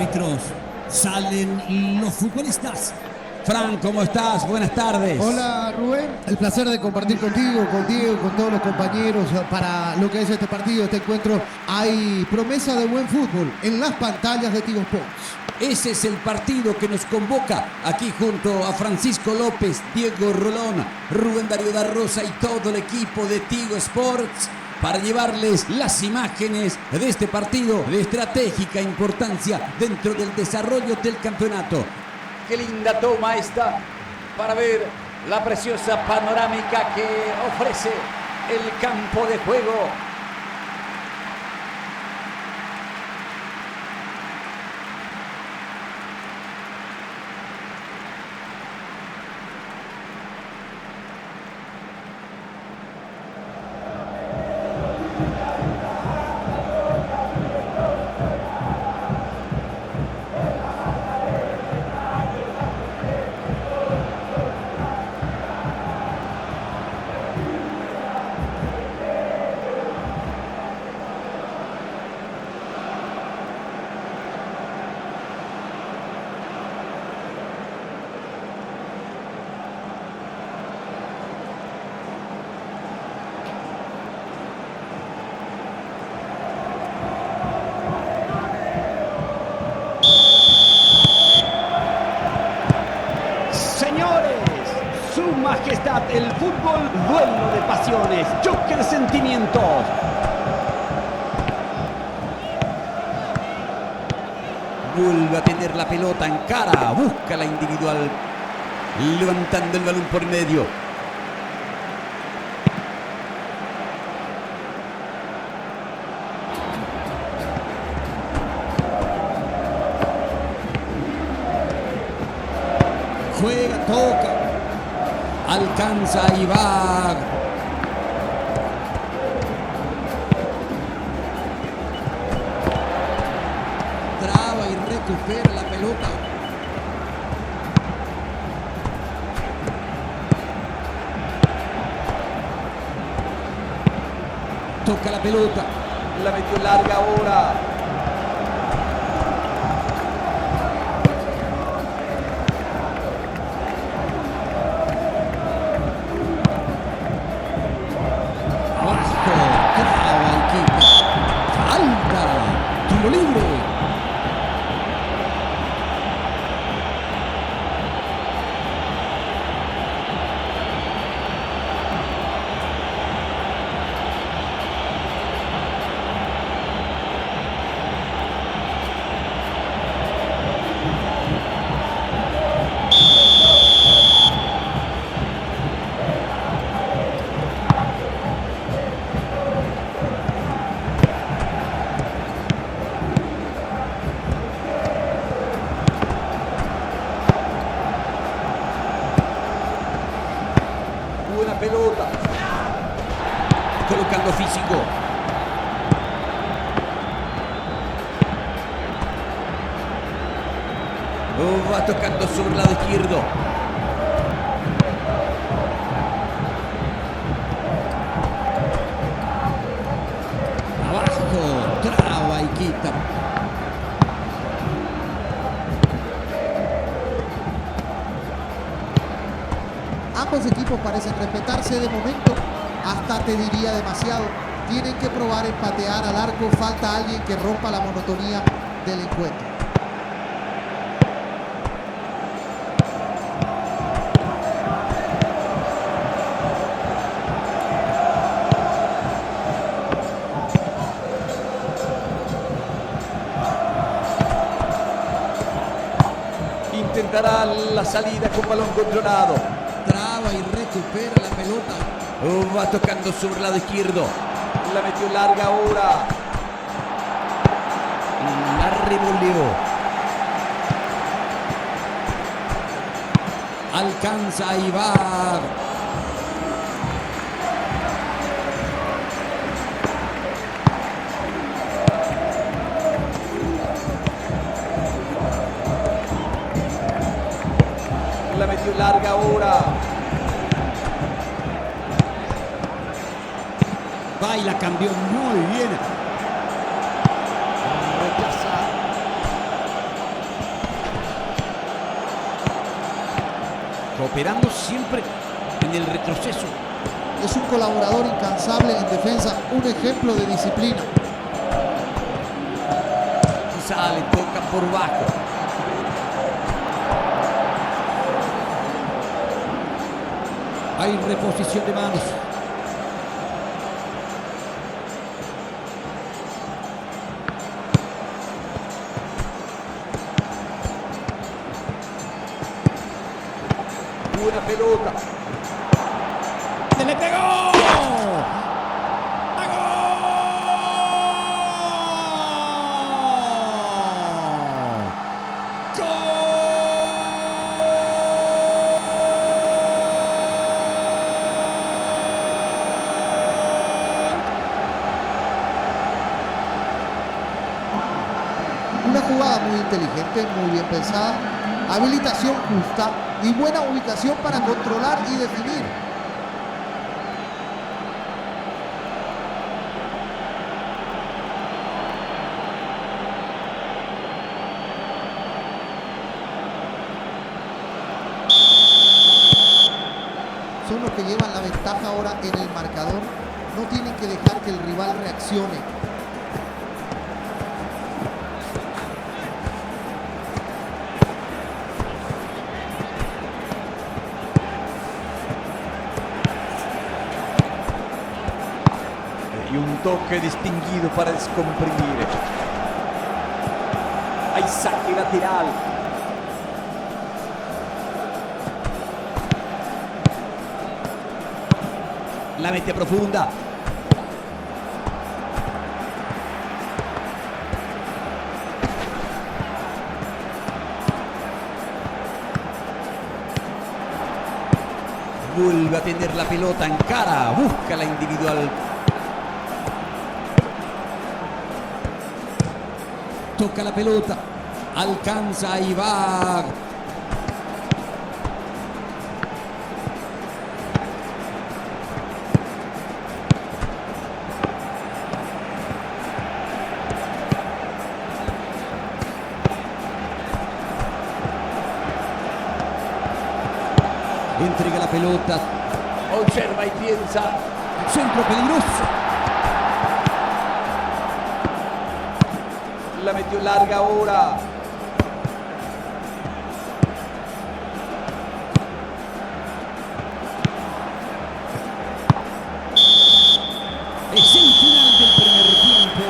árbitros, salen los futbolistas. Fran, ¿cómo estás? Buenas tardes. Hola Rubén, el placer de compartir contigo, con Diego, con todos los compañeros para lo que es este partido, este encuentro. Hay promesa de buen fútbol en las pantallas de Tigo Sports. Ese es el partido que nos convoca aquí junto a Francisco López, Diego Rolón, Rubén Darío da Rosa y todo el equipo de Tigo Sports para llevarles las imágenes de este partido de estratégica importancia dentro del desarrollo del campeonato. Qué linda toma esta para ver la preciosa panorámica que ofrece el campo de juego. Su majestad, el fútbol, duelo de pasiones, choque de sentimientos. Vuelve a tener la pelota en cara, busca la individual, levantando el balón por medio. Juega, toca. Alcanza y va. Traba y recupera la pelota. Toca la pelota. La metió larga ahora. Libre. Buena pelota. Colocando físico. Va tocando sobre el lado izquierdo. Abajo, traba y quita. Ambos equipos parecen respetarse de momento, hasta te diría demasiado. Tienen que probar en patear al arco, falta alguien que rompa la monotonía del encuentro. Intentará la salida con balón controlado. Traba y recupera la pelota. Va tocando sobre el lado izquierdo. La metió larga ahora. La revolvió. Alcanza y va. La metió larga ahora. Va y la cambió muy bien. Rechaza. cooperando siempre en el retroceso. Es un colaborador incansable en defensa, un ejemplo de disciplina. Sale, toca por bajo. Hay reposición de manos. Buena pelota. ¡Se le pegó! Una jugada muy inteligente, muy bien pensada, habilitación justa y buena ubicación para controlar y definir. Son los que llevan la ventaja ahora en el marcador. No tienen que dejar que el rival reaccione. Y un toque distinguido para descomprimir. Hay saque lateral. La mete profunda. Vuelve a tener la pelota en cara. Busca la individual. Toca la pelota, alcanza y va. Entrega la pelota, observa y piensa. Centro peligroso. La metió larga ahora. Es el final del primer tiempo.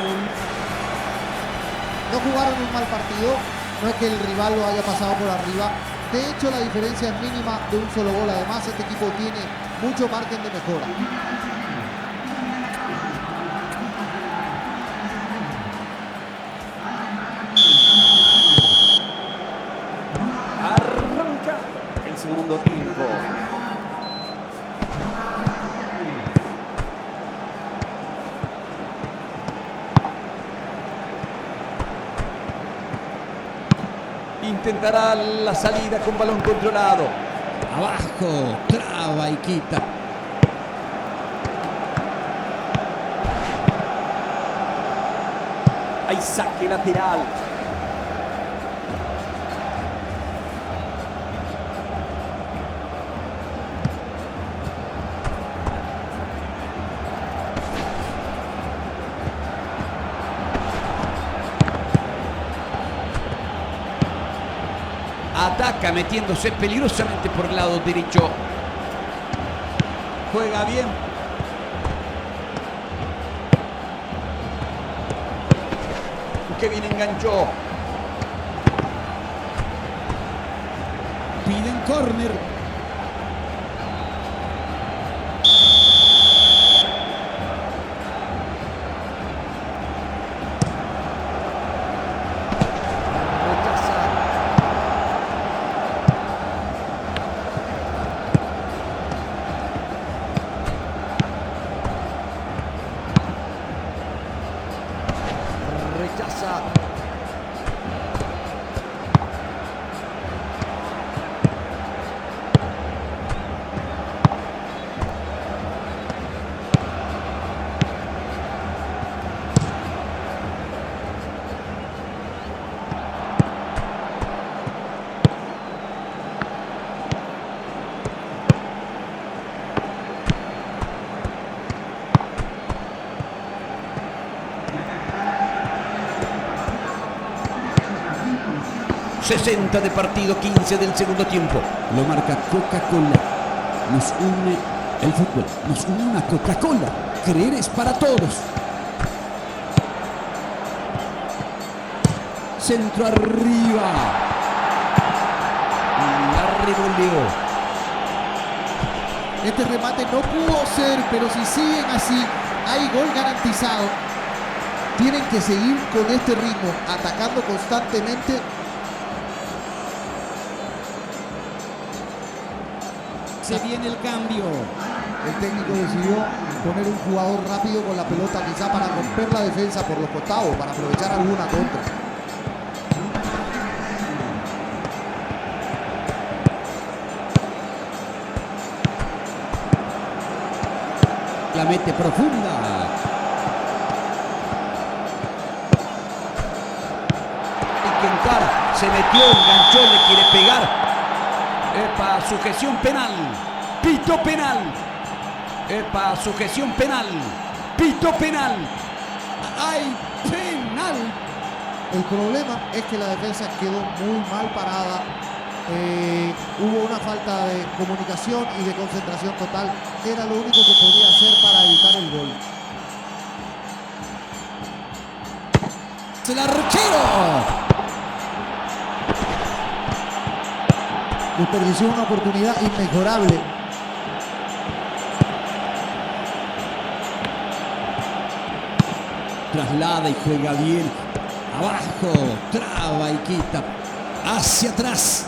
No jugaron un mal partido, no es que el rival lo haya pasado por arriba. De hecho, la diferencia es mínima de un solo gol. Además, este equipo tiene mucho margen de mejora. Arranca el segundo tiempo. Intentará la salida con balón controlado. Abajo, traba y quita. Hay saque lateral. Ataca metiéndose peligrosamente por el lado derecho. Juega bien. Que bien enganchó. Piden córner. Rechaza. 60 de partido, 15 del segundo tiempo. Lo marca Coca-Cola. Nos une el fútbol, nos une una Coca-Cola. Creer es para todos. Centro arriba. La revoleó. Este remate no pudo ser, pero si siguen así, hay gol garantizado. Tienen que seguir con este ritmo, atacando constantemente. Se viene el cambio. El técnico decidió poner un jugador rápido con la pelota, quizá para romper la defensa por los costados, para aprovechar alguna contra. La mete profunda. Y que encara, se metió, enganchó, le quiere pegar. Epa, sujeción penal. Pito penal. Epa, sujeción penal. Pito penal. ¡Ay, penal! El problema es que la defensa quedó muy mal parada. Hubo una falta de comunicación y de concentración total. Era lo único que podía hacer para evitar el gol. ¡El arquero! Desperdició una oportunidad inmejorable. Traslada y juega bien. Abajo, traba y quita. Hacia atrás.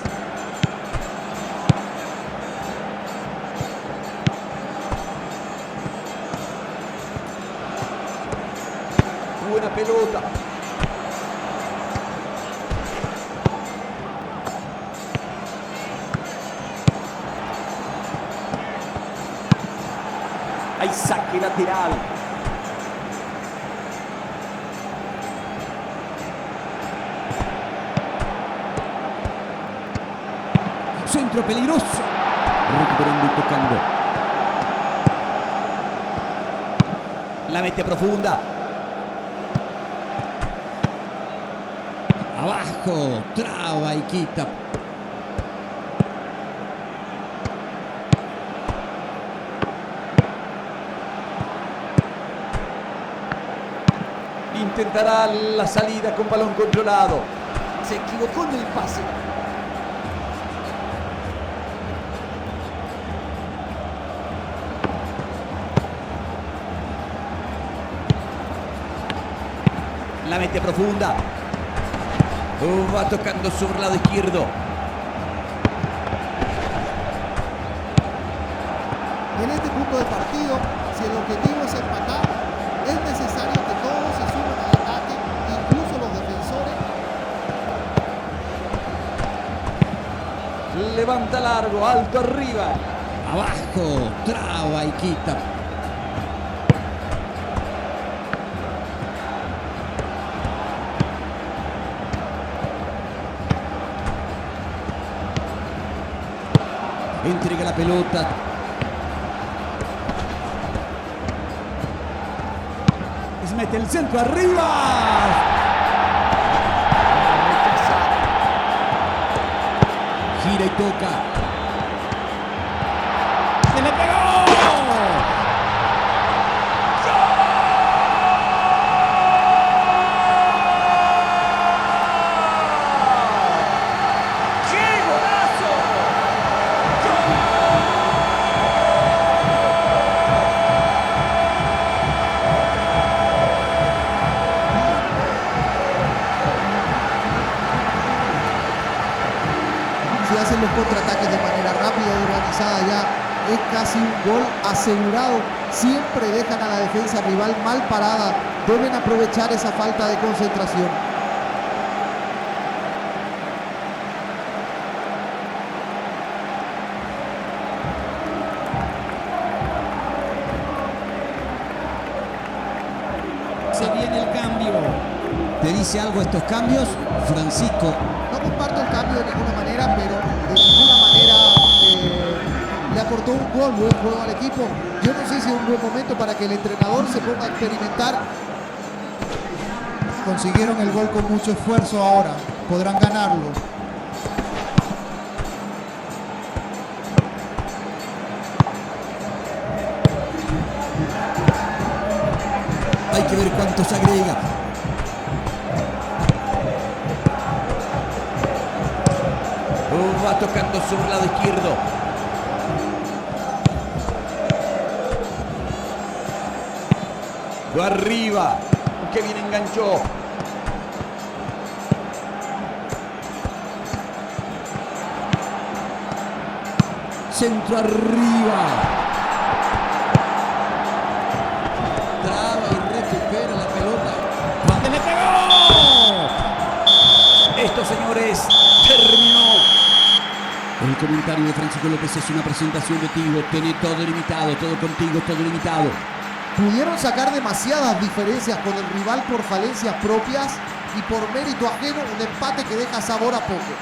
Buena pelota. Hay saque lateral. Centro peligroso. Recuperando y tocando. La mete profunda. Abajo, traba y quita. Intentará la salida con balón controlado. Se equivocó en el pase. La mete profunda. Va tocando sobre el lado izquierdo. En este punto de partido, si el objetivo es empatar, es necesario que todos se sumen al ataque, incluso los defensores. Levanta largo, alto arriba. Abajo, traba y quita. Entrega la pelota. Mete el centro arriba. Gira y toca. ¡Se le pegó! Si hacen los contraataques de manera rápida y organizada, ya es casi un gol asegurado. Siempre dejan a la defensa rival mal parada. Deben aprovechar esa falta de concentración. Se viene el cambio. ¿Te dice algo estos cambios, Francisco? No comparto el cambio de ninguna manera, pero de ninguna manera le aportó un gol, buen juego al equipo. Yo no sé si es un buen momento para que el entrenador se ponga a experimentar. Consiguieron el gol con mucho esfuerzo ahora, podrán ganarlo. que ver cuántos agrega. Va tocando sobre el lado izquierdo. Fue arriba. Que bien enganchó. Centro arriba. Traba y recupera la pelota. ¡Dónde le pegó! Esto, señores, terminó. El comentario de Francisco López es una presentación de Tigo. Tiene todo limitado, todo contigo, todo limitado. Pudieron sacar demasiadas diferencias con el rival por falencias propias y por mérito ajeno, un empate que deja sabor a poco.